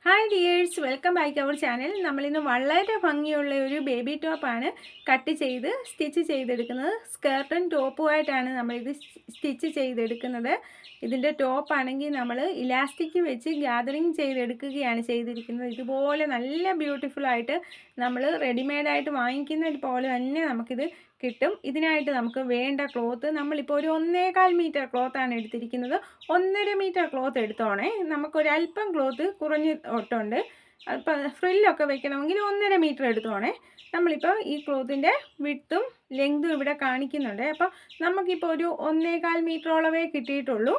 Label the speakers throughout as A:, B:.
A: Hi dears, welcome back to our channel. നമ്മളിന്ന് വളരെ ഭംഗിയുള്ള ഒരു ബേബി ടോപ്പാണ് കട്ട് ചെയ്ത് സ്റ്റിച്ച് ചെയ്തെടുക്കുന്നത്. സ്കേർട്ടും ടോപ്പുമായിട്ടാണ് നമ്മളിത് സ്റ്റിച്ച് ചെയ്തെടുക്കുന്നത്. ഇതിൻ്റെ ടോപ്പാണെങ്കിൽ നമ്മൾ ഇലാസ്റ്റിക് വെച്ച് ഗ്യാതറിങ് ചെയ്തെടുക്കുകയാണ് ചെയ്തിരിക്കുന്നത്. ഇതുപോലെ നല്ല ബ്യൂട്ടിഫുള്ളായിട്ട് നമ്മൾ റെഡിമെയ്ഡായിട്ട് വാങ്ങിക്കുന്ന പോലെ തന്നെ നമുക്കിത് കിട്ടും. ഇതിനായിട്ട് നമുക്ക് വേണ്ട ക്ലോത്ത് നമ്മളിപ്പോൾ ഒരു 1.25 മീറ്റർ ക്ലോത്താണ് എടുത്തിരിക്കുന്നത്. 1.5 മീറ്റർ ക്ലോത്ത് എടുത്തോണേ. നമുക്കൊരല്പം ക്ലോത്ത് കുറഞ്ഞ് ഒട്ടുണ്ട്. അപ്പം ഫ്രില്ലൊക്കെ വെക്കണമെങ്കിൽ 1.5 മീറ്റർ എടുത്തോണേ. നമ്മളിപ്പോൾ ഈ ക്ലോത്തിൻ്റെ വിഡ്ത്തും ലെങ്തും ഇവിടെ കാണിക്കുന്നുണ്ട്. അപ്പം നമുക്കിപ്പോൾ ഒരു 1.25 മീറ്ററോളവേ കിട്ടിയിട്ടുള്ളൂ.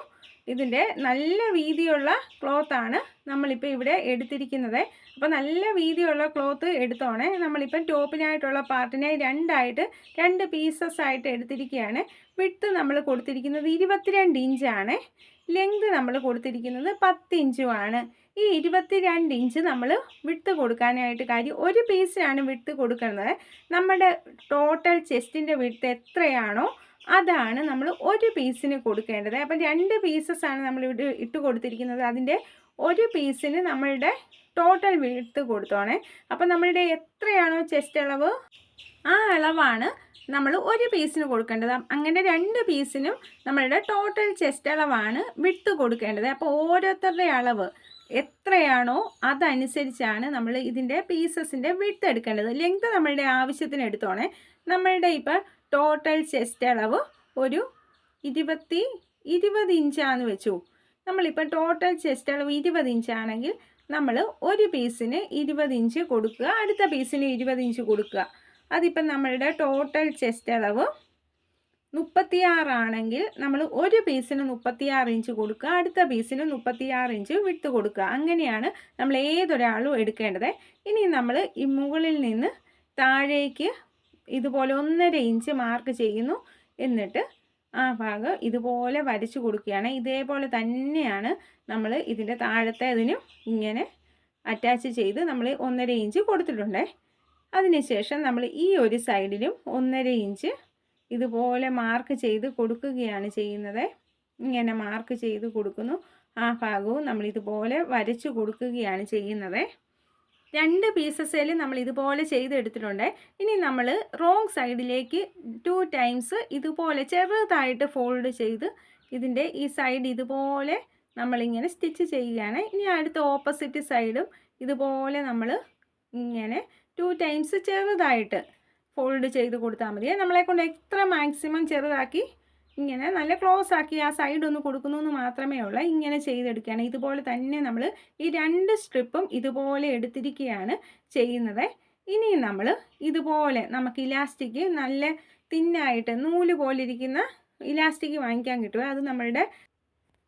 A: ഇതിൻ്റെ നല്ല വീതിയുള്ള ക്ലോത്താണ് നമ്മളിപ്പോൾ ഇവിടെ എടുത്തിരിക്കുന്നത്. അപ്പോൾ നല്ല വീതിയുള്ള ക്ലോത്ത് എടുത്തോണേ. നമ്മളിപ്പം ടോപ്പിനായിട്ടുള്ള പാർട്ടിനെ രണ്ട് പീസസ് ആയിട്ട് എടുത്തിരിക്കുകയാണ്. വിഡ്ത്ത് നമ്മൾ കൊടുത്തിരിക്കുന്നത് 22 ഇഞ്ചാണ്. ലെങ്ത് നമ്മൾ കൊടുത്തിരിക്കുന്നത് 10 ഇഞ്ചുമാണ്. ഈ 22 ഇഞ്ച് നമ്മൾ വിഡ്ത്ത് കൊടുക്കാനായിട്ട് കാര്യം ഒരു പീസിനാണ് വിഡ്ത്ത് കൊടുക്കുന്നത്. നമ്മുടെ ടോട്ടൽ ചെസ്റ്റിൻ്റെ വിഡ്ത്ത് എത്രയാണോ അതാണ് നമ്മൾ ഒരു പീസിന് കൊടുക്കേണ്ടത്. അപ്പം 2 പീസസാണ് നമ്മളിവിടെ ഇട്ട് കൊടുത്തിരിക്കുന്നത്. അതിൻ്റെ ഒരു പീസിന് നമ്മളുടെ ടോട്ടൽ വിഡ്ത്ത് കൊടുത്തോണേ. അപ്പം നമ്മളുടെ എത്രയാണോ ചെസ്റ്റ് അളവ് ആ അളവാണ് നമ്മൾ ഒരു പീസിന് കൊടുക്കേണ്ടത്. അങ്ങനെ 2 പീസിനും നമ്മളുടെ ടോട്ടൽ ചെസ്റ്റ് അളവാണ് വിഡ്ത്ത് കൊടുക്കേണ്ടത്. അപ്പോൾ ഓരോരുത്തരുടെ അളവ് എത്രയാണോ അതനുസരിച്ചാണ് നമ്മൾ ഇതിൻ്റെ പീസസിൻ്റെ വിഡ്ത്ത് എടുക്കേണ്ടത്. ലെങ്ത് നമ്മളുടെ ആവശ്യത്തിന് എടുത്തോണേ. നമ്മളുടെ ഇപ്പോൾ ടോട്ടൽ ചെസ്റ്റ് അളവ് ഒരു 20 ഇഞ്ചാന്ന് വെച്ചു. നമ്മളിപ്പോൾ ടോട്ടൽ ചെസ്റ്റ് അളവ് 20 ഇഞ്ചാണെങ്കിൽ നമ്മൾ ഒരു പീസിന് 20 ഇഞ്ച് കൊടുക്കുക, അടുത്ത പീസിന് 20 ഇഞ്ച് കൊടുക്കുക. അതിപ്പം നമ്മളുടെ ടോട്ടൽ ചെസ്റ്റ് അളവ് 36 ആണെങ്കിൽ നമ്മൾ ഒരു പീസിന് 36 ഇഞ്ച് കൊടുക്കുക, അടുത്ത പീസിന് 36 ഇഞ്ച് വിട്ട് കൊടുക്കുക. അങ്ങനെയാണ് നമ്മൾ ഏതൊരാളും എടുക്കേണ്ടത്. ഇനി നമ്മൾ ഈ മുകളിൽ നിന്ന് താഴേക്ക് ഇതുപോലെ 1.5 ഇഞ്ച് മാർക്ക് ചെയ്യുന്നു. എന്നിട്ട് ആ ഭാഗം ഇതുപോലെ വരച്ചു കൊടുക്കുകയാണ്. ഇതേപോലെ തന്നെയാണ് നമ്മൾ ഇതിൻ്റെ താഴത്തെ ഇതിനും ഇങ്ങനെ അറ്റാച്ച് ചെയ്ത് നമ്മൾ 1.5 ഇഞ്ച് കൊടുത്തിട്ടുണ്ട്. അതിനുശേഷം നമ്മൾ ഈ ഒരു സൈഡിലും 1.5 ഇഞ്ച് ഇതുപോലെ മാർക്ക് ചെയ്ത് കൊടുക്കുകയാണ് ചെയ്യുന്നത്. ഇങ്ങനെ മാർക്ക് ചെയ്ത് കൊടുക്കുന്നു. ആ ഭാഗവും നമ്മൾ ഇതുപോലെ വരച്ചു കൊടുക്കുകയാണ് ചെയ്യുന്നത്. 2 പീസസിൽ നമ്മൾ ഇതുപോലെ ചെയ്തെടുത്തിട്ടുണ്ട്. ഇനി നമ്മൾ റോങ് സൈഡിലേക്ക് 2 ടൈംസ് ഇതുപോലെ ചെറുതായിട്ട് ഫോൾഡ് ചെയ്ത് ഇതിൻ്റെ ഈ സൈഡ് ഇതുപോലെ നമ്മളിങ്ങനെ സ്റ്റിച്ച് ചെയ്യുകയാണ്. ഇനി അടുത്ത ഓപ്പോസിറ്റ് സൈഡും ഇതുപോലെ നമ്മൾ ഇങ്ങനെ 2 ടൈംസ് ചെറുതായിട്ട് ഫോൾഡ് ചെയ്ത് കൊടുത്താൽ മതി. നമ്മളെക്കൊണ്ട് എത്ര മാക്സിമം ചെറുതാക്കി ഇങ്ങനെ നല്ല ക്ലോസ് ആക്കി ആ സൈഡ് ഒന്ന് കൊടുക്കുന്നു എന്ന് മാത്രമേ ഉള്ളൂ. ഇങ്ങനെ ചെയ്തെടുക്കുകയാണ്. ഇതുപോലെ തന്നെ നമ്മൾ ഈ 2 സ്ട്രിപ്പും ഇതുപോലെ എടുത്തിരിക്കുകയാണ് ചെയ്യുന്നത്. ഇനി നമ്മൾ ഇതുപോലെ നമുക്ക് ഇലാസ്റ്റിക് നല്ല തിന്നായിട്ട് നൂല് പോലെ ഇരിക്കുന്ന ഇലാസ്റ്റിക് വാങ്ങിക്കാൻ കിട്ടുക. അത് നമ്മളുടെ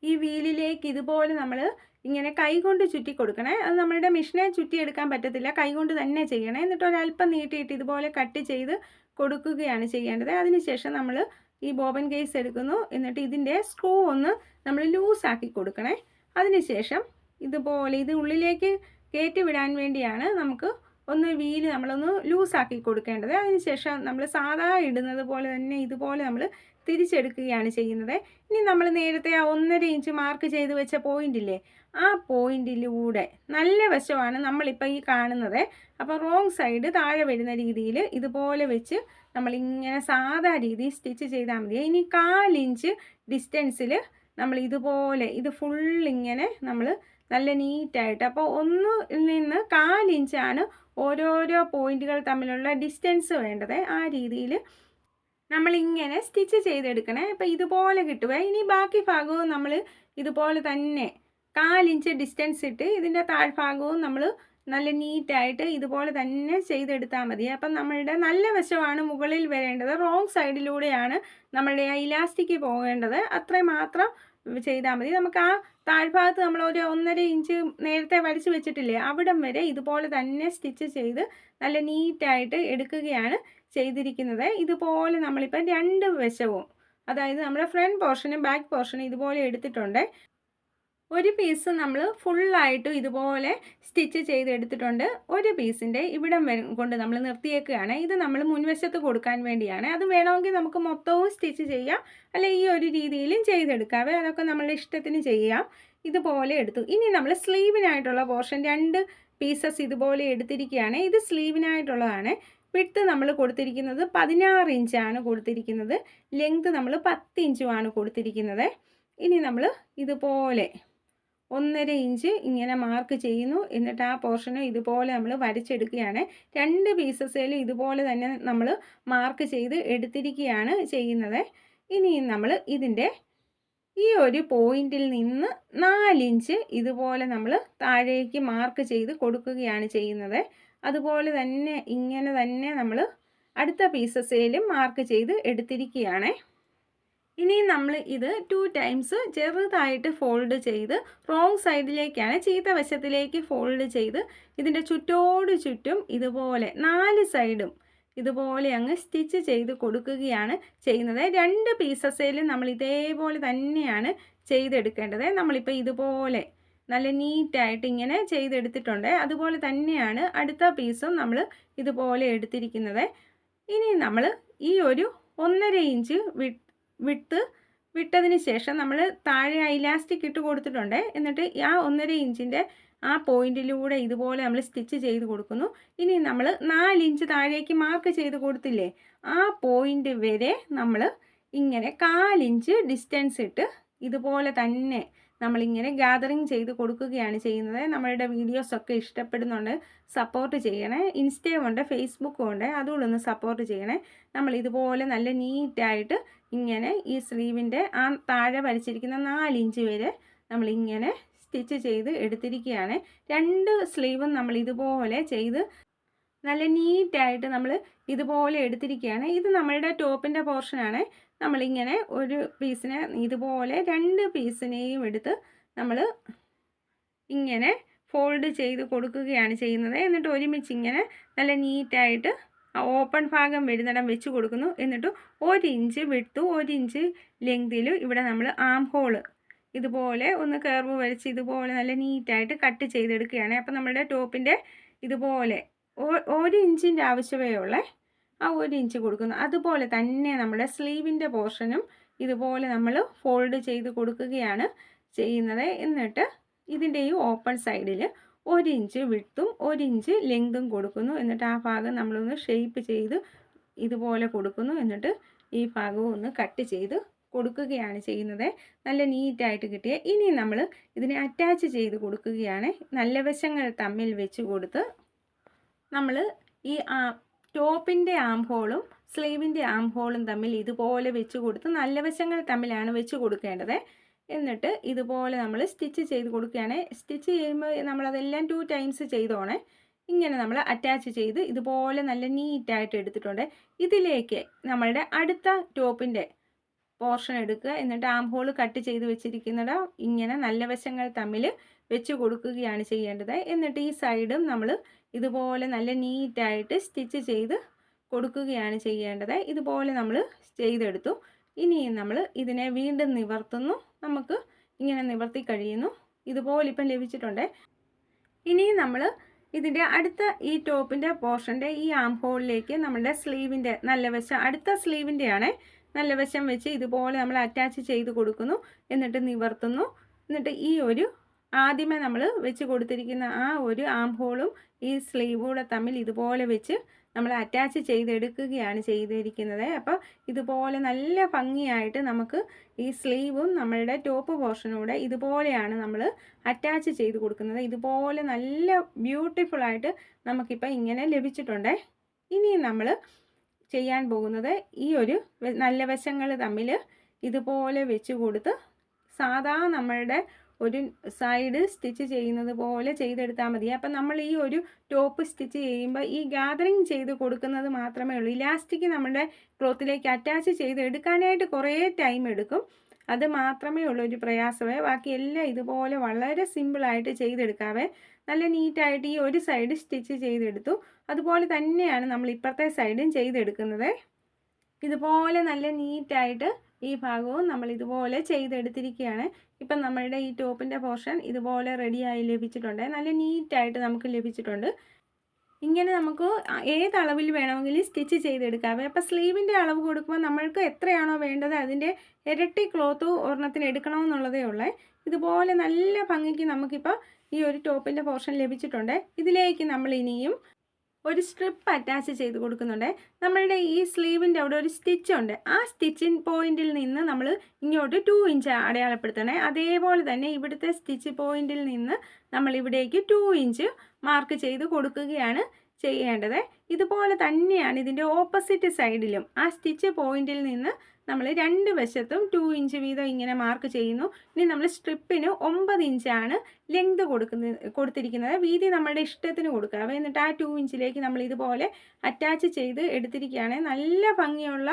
A: ഈ വീലിലേക്ക് ഇതുപോലെ നമ്മൾ ഇങ്ങനെ കൈകൊണ്ട് ചുറ്റി കൊടുക്കണേ. അത് നമ്മളുടെ മെഷീനെ ചുറ്റിയെടുക്കാൻ പറ്റത്തില്ല, കൈകൊണ്ട് തന്നെ ചെയ്യണേ. എന്നിട്ട് ഒരല്പം നീട്ടിയിട്ട് ഇതുപോലെ കട്ട് ചെയ്ത് കൊടുക്കുകയാണ് ചെയ്യേണ്ടത്. അതിനുശേഷം നമ്മൾ ഈ ബോബൻ കേസ് എടുക്കുന്നു. എന്നിട്ട് ഇതിൻ്റെ സ്ക്രൂ ഒന്ന് നമ്മൾ ലൂസാക്കി കൊടുക്കണേ. അതിനുശേഷം ഇതുപോലെ ഇത് ഉള്ളിലേക്ക് കയറ്റി വിടാൻ വേണ്ടിയാണ് നമുക്ക് ഒന്ന് വീല് നമ്മളൊന്ന് ലൂസാക്കി കൊടുക്കേണ്ടത്. അതിനുശേഷം നമ്മൾ സാധാ ഇടുന്നത് പോലെ തന്നെ ഇതുപോലെ നമ്മൾ തിരിച്ചെടുക്കുകയാണ് ചെയ്യുന്നത്. ഇനി നമ്മൾ നേരത്തെ ആ 1.5 ഇഞ്ച് മാർക്ക് ചെയ്ത് വെച്ച പോയിൻ്റില്ലേ, ആ പോയിൻറ്റിലൂടെ നല്ല വശമാണ് നമ്മളിപ്പോൾ ഈ കാണുന്നത്. അപ്പോൾ റോങ് സൈഡ് താഴെ വരുന്ന രീതിയിൽ ഇതുപോലെ വെച്ച് നമ്മളിങ്ങനെ സാധാ രീതിയിൽ സ്റ്റിച്ച് ചെയ്താൽ മതി. ഇനി 1/4 ഇഞ്ച് ഡിസ്റ്റൻസിൽ നമ്മൾ ഇതുപോലെ ഇത് ഫുള്ളിങ്ങനെ നമ്മൾ നല്ല നീറ്റായിട്ട്, അപ്പോൾ ഒന്നിൽ നിന്ന് 1/4 ഇഞ്ചാണ് ഓരോരോ പോയിൻറ്റുകൾ തമ്മിലുള്ള ഡിസ്റ്റൻസ് വേണ്ടത്. ആ രീതിയിൽ നമ്മളിങ്ങനെ സ്റ്റിച്ച് ചെയ്തെടുക്കണേ. അപ്പോൾ ഇതുപോലെ കിട്ടുക. ഇനി ബാക്കി ഭാഗവും നമ്മൾ ഇതുപോലെ തന്നെ 1/4 ഇഞ്ച് ഡിസ്റ്റൻസ് ഇട്ട് ഇതിൻ്റെ താഴ്ഭാഗവും നമ്മൾ നല്ല നീറ്റായിട്ട് ഇതുപോലെ തന്നെ ചെയ്തെടുത്താൽ മതി. അപ്പം നമ്മളുടെ നല്ല വശമാണ് മുകളിൽ വരേണ്ടത്. റോങ് സൈഡിലൂടെയാണ് നമ്മളുടെ ആ ഇലാസ്റ്റിക് പോകേണ്ടത്. അത്രയും മാത്രം ചെയ്താൽ മതി. നമുക്ക് ആ താഴ്ഭാഗത്ത് നമ്മൾ ഒരു 1.5 ഇഞ്ച് നേരത്തെ വരച്ച് വെച്ചിട്ടില്ലേ, അവിടം വരെ ഇതുപോലെ തന്നെ സ്റ്റിച്ച് ചെയ്ത് നല്ല നീറ്റായിട്ട് എടുക്കുകയാണ് ചെയ്തിരിക്കുന്നത്. ഇതുപോലെ നമ്മളിപ്പം 2 വശവും, അതായത് നമ്മുടെ ഫ്രണ്ട് പോർഷനും ബാക്ക് പോർഷനും ഇതുപോലെ എടുത്തിട്ടുണ്ട്. ഒരു പീസ് നമ്മൾ ഫുള്ളായിട്ടും ഇതുപോലെ സ്റ്റിച്ച് ചെയ്തെടുത്തിട്ടുണ്ട്. ഒരു പീസിൻ്റെ ഇവിടം കൊണ്ട് നമ്മൾ നിർത്തിയേക്കുകയാണ്. ഇത് നമ്മൾ മുൻവശത്ത് കൊടുക്കാൻ വേണ്ടിയാണ്. അത് വേണമെങ്കിൽ നമുക്ക് മൊത്തവും സ്റ്റിച്ച് ചെയ്യാം, അല്ലെ ഈ ഒരു രീതിയിലും ചെയ്തെടുക്കാവേ. അതൊക്കെ നമ്മളുടെ ഇഷ്ടത്തിന് ചെയ്യാം. ഇതുപോലെ എടുത്തു. ഇനി നമ്മൾ സ്ലീവിനായിട്ടുള്ള പോർഷൻ 2 പീസസ് ഇതുപോലെ എടുത്തിരിക്കുകയാണ്. ഇത് സ്ലീവിനായിട്ടുള്ളതാണ്. വിഡ്ത്ത് നമ്മൾ കൊടുത്തിരിക്കുന്നത് 16 ഇഞ്ചാണ് കൊടുത്തിരിക്കുന്നത്. ലെങ്ത് നമ്മൾ 10 ഇഞ്ചുമാണ് കൊടുത്തിരിക്കുന്നത്. ഇനി നമ്മൾ ഇതുപോലെ 1.5 ഇഞ്ച് ഇങ്ങനെ മാർക്ക് ചെയ്യുന്നു. എന്നിട്ട് ആ പോർഷന് ഇതുപോലെ നമ്മൾ വരച്ചെടുക്കുകയാണ്. 2 പീസസിലും ഇതുപോലെ തന്നെ നമ്മൾ മാർക്ക് ചെയ്ത് എടുത്തിരിക്കുകയാണ് ചെയ്യുന്നത്. ഇനി നമ്മൾ ഇതിൻ്റെ ഈ ഒരു പോയിന്റിൽ നിന്ന് 4 ഇഞ്ച് ഇതുപോലെ നമ്മൾ താഴേക്ക് മാർക്ക് ചെയ്ത് കൊടുക്കുകയാണ് ചെയ്യുന്നത്. അതുപോലെ തന്നെ ഇങ്ങനെ തന്നെ നമ്മൾ അടുത്ത പീസസിലും മാർക്ക് ചെയ്ത് എടുത്തിരിക്കുകയാണ്. ഇനി നമ്മൾ ഇത് 2 ടൈംസ് ചെറുതായിട്ട് ഫോൾഡ് ചെയ്ത് റോങ് സൈഡിലേക്കാണ്, ചീത്ത വശത്തിലേക്ക് ഫോൾഡ് ചെയ്ത് ഇതിൻ്റെ ചുറ്റോട് ചുറ്റും ഇതുപോലെ 4 സൈഡും ഇതുപോലെ അങ്ങ് സ്റ്റിച്ച് ചെയ്ത് കൊടുക്കുകയാണ് ചെയ്യുന്നത്. 2 പീസസിലും നമ്മൾ ഇതേപോലെ തന്നെയാണ് ചെയ്തെടുക്കേണ്ടത്. നമ്മളിപ്പോൾ ഇതുപോലെ നല്ല നീറ്റായിട്ട് ഇങ്ങനെ ചെയ്തെടുത്തിട്ടുണ്ട്. അതുപോലെ തന്നെയാണ് അടുത്ത പീസും നമ്മൾ ഇതുപോലെ എടുത്തിരിക്കുന്നത്. ഇനി നമ്മൾ ഈ ഒരു 1.5 ഇഞ്ച് വിട്ടതിന് ശേഷം നമ്മൾ താഴെ ഇലാസ്റ്റിക് ഇട്ട് കൊടുത്തിട്ടുണ്ട്. എന്നിട്ട് ആ 1.5 ഇഞ്ചിൻ്റെ ആ പോയിന്റിലൂടെ ഇതുപോലെ നമ്മൾ സ്റ്റിച്ച് ചെയ്ത് കൊടുക്കുന്നു. ഇനി നമ്മൾ 4 ഇഞ്ച് താഴേക്ക് മാർക്ക് ചെയ്ത് കൊടുത്തില്ലേ, ആ പോയിന്റ് വരെ നമ്മൾ ഇങ്ങനെ 1/4 ഇഞ്ച് ഡിസ്റ്റൻസ് ഇട്ട് ഇതുപോലെ തന്നെ നമ്മളിങ്ങനെ ഗാദറിങ് ചെയ്ത് കൊടുക്കുകയാണ് ചെയ്യുന്നത്. നമ്മളുടെ വീഡിയോസൊക്കെ ഇഷ്ടപ്പെടുന്നുണ്ട്, സപ്പോർട്ട് ചെയ്യണേ. ഇൻസ്റ്റയും ഉണ്ട്, ഫേസ്ബുക്കും ഉണ്ട്, അതുകൊണ്ട് ഒന്ന് സപ്പോർട്ട് ചെയ്യണേ. നമ്മൾ ഇതുപോലെ നല്ല നീറ്റായിട്ട് ഇങ്ങനെ ഈ സ്ലീവിൻ്റെ ആ താഴെ വരച്ചിരിക്കുന്ന 4 ഇഞ്ച് വരെ നമ്മളിങ്ങനെ സ്റ്റിച്ച് ചെയ്ത് എടുത്തിരിക്കുകയാണ്. 2 സ്ലീവും നമ്മൾ ഇതുപോലെ ചെയ്ത് നല്ല നീറ്റായിട്ട് നമ്മൾ ഇതുപോലെ എടുത്തിരിക്കുകയാണ്. ഇത് നമ്മളുടെ ടോപ്പിൻ്റെ പോർഷനാണ്. നമ്മളിങ്ങനെ ഒരു പീസിനെ ഇതുപോലെ 2 പീസിനെയും എടുത്ത് നമ്മൾ ഇങ്ങനെ ഫോൾഡ് ചെയ്ത് കൊടുക്കുകയാണ് ചെയ്യുന്നത്. എന്നിട്ട് ഒരുമിച്ച് ഇങ്ങനെ നല്ല നീറ്റായിട്ട് ഓപ്പൺ ഭാഗം വരുന്നിടം വെച്ച് കൊടുക്കുന്നു. എന്നിട്ട് 1 ഇഞ്ച് വിഡ്ത്തും 1 ഇഞ്ച് ലെങ്തിലും ഇവിടെ നമ്മൾ ആം ഹോള് ഇതുപോലെ ഒന്ന് കർവ് വരച്ച് ഇതുപോലെ നല്ല നീറ്റായിട്ട് കട്ട് ചെയ്തെടുക്കുകയാണ്. അപ്പോൾ നമ്മുടെ ടോപ്പിൻ്റെ ഇതുപോലെ 1 ഇഞ്ചിൻ്റെ ആവശ്യമേ ഉള്ളേ, ആ 1 ഇഞ്ച് കൊടുക്കുന്നു. അതുപോലെ തന്നെ നമ്മുടെ സ്ലീവിൻ്റെ പോർഷനും ഇതുപോലെ നമ്മൾ ഫോൾഡ് ചെയ്ത് കൊടുക്കുകയാണ് ചെയ്യുന്നത്. എന്നിട്ട് ഇതിൻ്റെ ഈ ഓപ്പൺ സൈഡിൽ 1 ഇഞ്ച് വിഡ്ത്തും 1 ഇഞ്ച് ലെങ്തും കൊടുക്കുന്നു. എന്നിട്ട് ആ ഭാഗം നമ്മളൊന്ന് ഷേപ്പ് ചെയ്ത് ഇതുപോലെ കൊടുക്കുന്നു. എന്നിട്ട് ഈ ഭാഗവും ഒന്ന് കട്ട് ചെയ്ത് കൊടുക്കുകയാണ് ചെയ്യുന്നത്. നല്ല നീറ്റായിട്ട് കിട്ടിയ ഇനി നമ്മൾ ഇതിനെ അറ്റാച്ച് ചെയ്ത് കൊടുക്കുകയാണ്. നല്ല വശങ്ങൾ തമ്മിൽ വെച്ച് കൊടുത്ത് നമ്മൾ ഈ ടോപ്പിൻ്റെ ആം ഹോളും സ്ലീവിൻ്റെ ആം ഹോളും തമ്മിൽ ഇതുപോലെ വെച്ച് കൊടുത്ത് നല്ല വശങ്ങൾ തമ്മിലാണ് വെച്ച് കൊടുക്കേണ്ടത്. എന്നിട്ട് ഇതുപോലെ നമ്മൾ സ്റ്റിച്ച് ചെയ്ത് കൊടുക്കുകയാണ്. സ്റ്റിച്ച് ചെയ്യുമ്പോൾ നമ്മളതെല്ലാം 2 ടൈംസ് ചെയ്തോണേ. ഇങ്ങനെ നമ്മൾ അറ്റാച്ച് ചെയ്ത് ഇതുപോലെ നല്ല നീറ്റായിട്ട് എടുത്തിട്ടുണ്ട്. ഇതിലേക്ക് നമ്മളുടെ അടുത്ത ടോപ്പിൻ്റെ പോർഷൻ എടുക്കുക. എന്നിട്ട് ആം ഹോൾ കട്ട് ചെയ്ത് വെച്ചിരിക്കുന്നത് ഇങ്ങനെ നല്ല വശങ്ങൾ തമ്മിൽ വെച്ച് കൊടുക്കുകയാണ് ചെയ്യേണ്ടത്. എന്നിട്ട് ഈ സൈഡും നമ്മൾ ഇതുപോലെ നല്ല നീറ്റായിട്ട് സ്റ്റിച്ച് ചെയ്ത് കൊടുക്കുകയാണ് ചെയ്യേണ്ടത്. ഇതുപോലെ നമ്മൾ ചെയ്തെടുത്തു. ഇനി നമ്മൾ ഇതിനെ വീണ്ടും നിവർത്തുന്നു. നമുക്ക് ഇങ്ങനെ നിവർത്തി കഴിയുന്നു. ഇതുപോലെ ഇപ്പം ലഭിച്ചിട്ടുണ്ട്. ഇനി നമ്മൾ ഇതിൻ്റെ അടുത്ത ഈ ടോപ്പിൻ്റെ പോർഷൻ്റെ ഈ ആം ഹോളിലേക്ക് നമ്മുടെ സ്ലീവിൻ്റെ നല്ല വശം അടുത്ത സ്ലീവിൻ്റെയാണ് നല്ല വശം വെച്ച് ഇതുപോലെ നമ്മൾ അറ്റാച്ച് ചെയ്ത് കൊടുക്കുന്നു. എന്നിട്ട് നിവർത്തുന്നു. എന്നിട്ട് ഈ ഒരു ആദ്യമേ നമ്മൾ വെച്ച് കൊടുത്തിരിക്കുന്ന ആ ഒരു ആം ഹോളും ഈ സ്ലീവൂടെ തമ്മിൽ ഇതുപോലെ വെച്ച് നമ്മൾ അറ്റാച്ച് ചെയ്തെടുക്കുകയാണ് ചെയ്തിരിക്കുന്നത്. അപ്പോൾ ഇതുപോലെ നല്ല ഭംഗിയായിട്ട് നമുക്ക് ഈ സ്ലീവും നമ്മളുടെ ടോപ്പ് പോർഷനൂടെ ഇതുപോലെയാണ് നമ്മൾ അറ്റാച്ച് ചെയ്ത് കൊടുക്കുന്നത്. ഇതുപോലെ നല്ല ബ്യൂട്ടിഫുള്ളായിട്ട് നമുക്കിപ്പോൾ ഇങ്ങനെ ലഭിച്ചിട്ടുണ്ട്. ഇനി നമ്മൾ ചെയ്യാൻ പോകുന്നത് ഈ ഒരു നല്ല വശങ്ങൾ തമ്മിൽ ഇതുപോലെ വെച്ച് കൊടുത്ത് സാധാ നമ്മളുടെ ഒരു സൈഡ് സ്റ്റിച്ച് ചെയ്യുന്നത് പോലെ ചെയ്തെടുത്താൽ മതി. അപ്പം നമ്മൾ ഈ ഒരു ടോപ്പ് സ്റ്റിച്ച് ചെയ്യുമ്പോൾ ഈ ഗാദറിങ് ചെയ്ത് കൊടുക്കുന്നത് മാത്രമേ ഉള്ളൂ. ഇലാസ്റ്റിക് നമ്മുടെ ക്ലോത്തിലേക്ക് അറ്റാച്ച് ചെയ്ത് എടുക്കാനായിട്ട് കുറേ ടൈം എടുക്കും. അത് മാത്രമേ ഉള്ളൂ ഒരു പ്രയാസമേ. ബാക്കിയെല്ലാം ഇതുപോലെ വളരെ സിമ്പിളായിട്ട് ചെയ്തെടുക്കാവേ. നല്ല നീറ്റായിട്ട് ഈ ഒരു സൈഡ് സ്റ്റിച്ച് ചെയ്തെടുത്തു. അതുപോലെ തന്നെയാണ് നമ്മൾ ഇപ്പുറത്തെ സൈഡും ചെയ്തെടുക്കുന്നത്. ഇതുപോലെ നല്ല നീറ്റായിട്ട് ഈ ഭാഗവും നമ്മൾ ഇതുപോലെ ചെയ്തെടുത്തിരിക്കുകയാണ്. ഇപ്പം നമ്മളുടെ ഈ ടോപ്പിൻ്റെ പോർഷൻ ഇതുപോലെ റെഡിയായി ലഭിച്ചിട്ടുണ്ട്. നല്ല നീറ്റായിട്ട് നമുക്ക് ലഭിച്ചിട്ടുണ്ട്. ഇങ്ങനെ നമുക്ക് ഏത് അളവിൽ വേണമെങ്കിലും സ്റ്റിച്ച് ചെയ്തെടുക്കാവേ. അപ്പോൾ സ്ലീവിൻ്റെ അളവ് കൊടുക്കുമ്പോൾ നമ്മൾക്ക് എത്രയാണോ വേണ്ടത് അതിൻ്റെ ഇരട്ടി ക്ലോത്ത് ഒരെണ്ണത്തിന് എടുക്കണമെന്നുള്ളതേ ഉള്ളേ. ഇതുപോലെ നല്ല ഭംഗിക്ക് നമുക്കിപ്പോൾ ഈ ഒരു ടോപ്പിൻ്റെ പോർഷൻ ലഭിച്ചിട്ടുണ്ട്. ഇതിലേക്ക് നമ്മൾ ഇനിയും ഒരു സ്ട്രിപ്പ് അറ്റാച്ച് ചെയ്ത് കൊടുക്കുന്നുണ്ട്. നമ്മളുടെ ഈ സ്ലീവിൻ്റെ അവിടെ ഒരു സ്റ്റിച്ച് ഉണ്ട്. ആ സ്റ്റിച്ചിങ് പോയിന്റിൽ നിന്ന് നമ്മൾ ഇങ്ങോട്ട് 2 ഇഞ്ച് അടയാളപ്പെടുത്തണേ. അതേപോലെ തന്നെ ഇവിടുത്തെ സ്റ്റിച്ച് പോയിന്റിൽ നിന്ന് നമ്മൾ ഇവിടേക്ക് 2 ഇഞ്ച് മാർക്ക് ചെയ്ത് കൊടുക്കുകയാണ് ചെയ്യേണ്ടത്. ഇതുപോലെ തന്നെയാണ് ഇതിൻ്റെ ഓപ്പോസിറ്റ് സൈഡിലും. ആ സ്റ്റിച്ച് പോയിന്റിൽ നിന്ന് നമ്മൾ 2 വശത്തും 2 ഇഞ്ച് വീതം ഇങ്ങനെ മാർക്ക് ചെയ്യുന്നു. ഇനി നമ്മൾ സ്ട്രിപ്പിന് 9 ഇഞ്ചാണ് ലെങ്ത് കൊടുത്തിരിക്കുന്നത്. വീതി നമ്മളുടെ ഇഷ്ടത്തിന് കൊടുക്കുക. എന്നിട്ട് ആ 2 ഇഞ്ചിലേക്ക് നമ്മൾ ഇതുപോലെ അറ്റാച്ച് ചെയ്ത് എടുത്തിരിക്കുകയാണ്. നല്ല ഭംഗിയുള്ള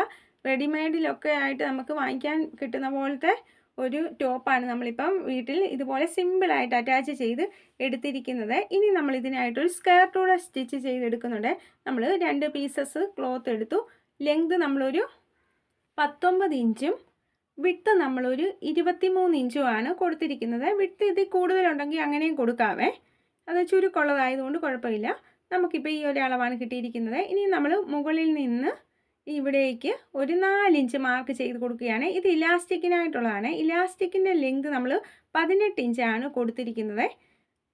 A: റെഡിമെയ്ഡിലൊക്കെ ആയിട്ട് നമുക്ക് വാങ്ങിക്കാൻ കിട്ടുന്ന പോലത്തെ ഒരു ടോപ്പാണ് നമ്മളിപ്പം വീട്ടിൽ ഇതുപോലെ സിമ്പിളായിട്ട് അറ്റാച്ച് ചെയ്ത് എടുത്തിരിക്കുന്നത്. ഇനി നമ്മൾ ഇതിനായിട്ടൊരു സ്കേർട്ടൂടെ സ്റ്റിച്ച് ചെയ്തെടുക്കുന്നുണ്ട്. നമ്മൾ 2 പീസസ് ക്ലോത്ത് എടുത്തു. ലെങ്ത് നമ്മളൊരു 19 ഇഞ്ചും വിഡ്ത്ത് നമ്മളൊരു 23 ഇഞ്ചുമാണ് കൊടുത്തിരിക്കുന്നത്. വിഡ്ത്ത് ഇതിൽ കൂടുതലുണ്ടെങ്കിൽ അങ്ങനെയും കൊടുക്കാവേ. അത് ചുരുക്കമുള്ളതായതുകൊണ്ട് കുഴപ്പമില്ല. നമുക്കിപ്പോൾ ഈ ഒരു അളവാണ് കിട്ടിയിരിക്കുന്നത്. ഇനി നമ്മൾ മുകളിൽ നിന്ന് ഇവിടേക്ക് ഒരു 4 ഇഞ്ച് മാർക്ക് ചെയ്ത് കൊടുക്കുകയാണ്. ഇത് ഇലാസ്റ്റിക്കിനായിട്ടുള്ളതാണ്. ഇലാസ്റ്റിക്കിൻ്റെ ലെങ്ത് നമ്മൾ 18 ഇഞ്ചാണ് കൊടുത്തിരിക്കുന്നത്.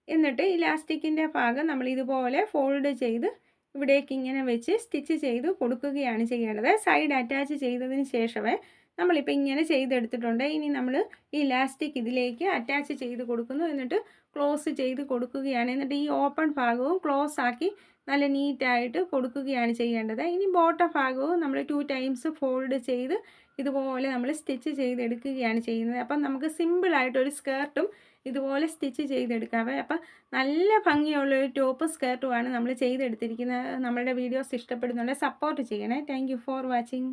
A: എന്നിട്ട് ഇലാസ്റ്റിക്കിൻ്റെ ഭാഗം നമ്മൾ ഇതുപോലെ ഫോൾഡ് ചെയ്ത് ഇവിടേക്ക് ഇങ്ങനെ വെച്ച് സ്റ്റിച്ച് ചെയ്ത് കൊടുക്കുകയാണ് ചെയ്യേണ്ടത്. സൈഡ് അറ്റാച്ച് ചെയ്തതിന് ശേഷമേ നമ്മളിപ്പോൾ ഇങ്ങനെ ചെയ്തെടുത്തിട്ടുണ്ട്. ഇനി നമ്മൾ ഈ ഇലാസ്റ്റിക് ഇതിലേക്ക് അറ്റാച്ച് ചെയ്ത് കൊടുക്കുന്നു. എന്നിട്ട് ക്ലോസ് ചെയ്ത് കൊടുക്കുകയാണ്. എന്നിട്ട് ഈ ഓപ്പൺ ഭാഗവും ക്ലോസ് ആക്കി നല്ല നീറ്റായിട്ട് കൊടുക്കുകയാണ് ചെയ്യേണ്ടത്. ഇനി ബോട്ടം ഭാഗവും നമ്മൾ 2 ടൈംസ് ഫോൾഡ് ചെയ്ത് ഇതുപോലെ നമ്മൾ സ്റ്റിച്ച് ചെയ്തെടുക്കുകയാണ് ചെയ്യുന്നത്. അപ്പം നമുക്ക് സിമ്പിളായിട്ടൊരു സ്കേർട്ടും ഇതുപോലെ സ്റ്റിച്ച് ചെയ്തെടുക്കാവേ. അപ്പം നല്ല ഭംഗിയുള്ളൊരു ടോപ്പ് സ്കേർട്ടുമാണ് നമ്മൾ ചെയ്തെടുത്തിരിക്കുന്നത്. നമ്മളുടെ വീഡിയോസ് ഇഷ്ടപ്പെടുന്നുണ്ടെങ്കിൽ സപ്പോർട്ട് ചെയ്യണേ. Thank you for watching.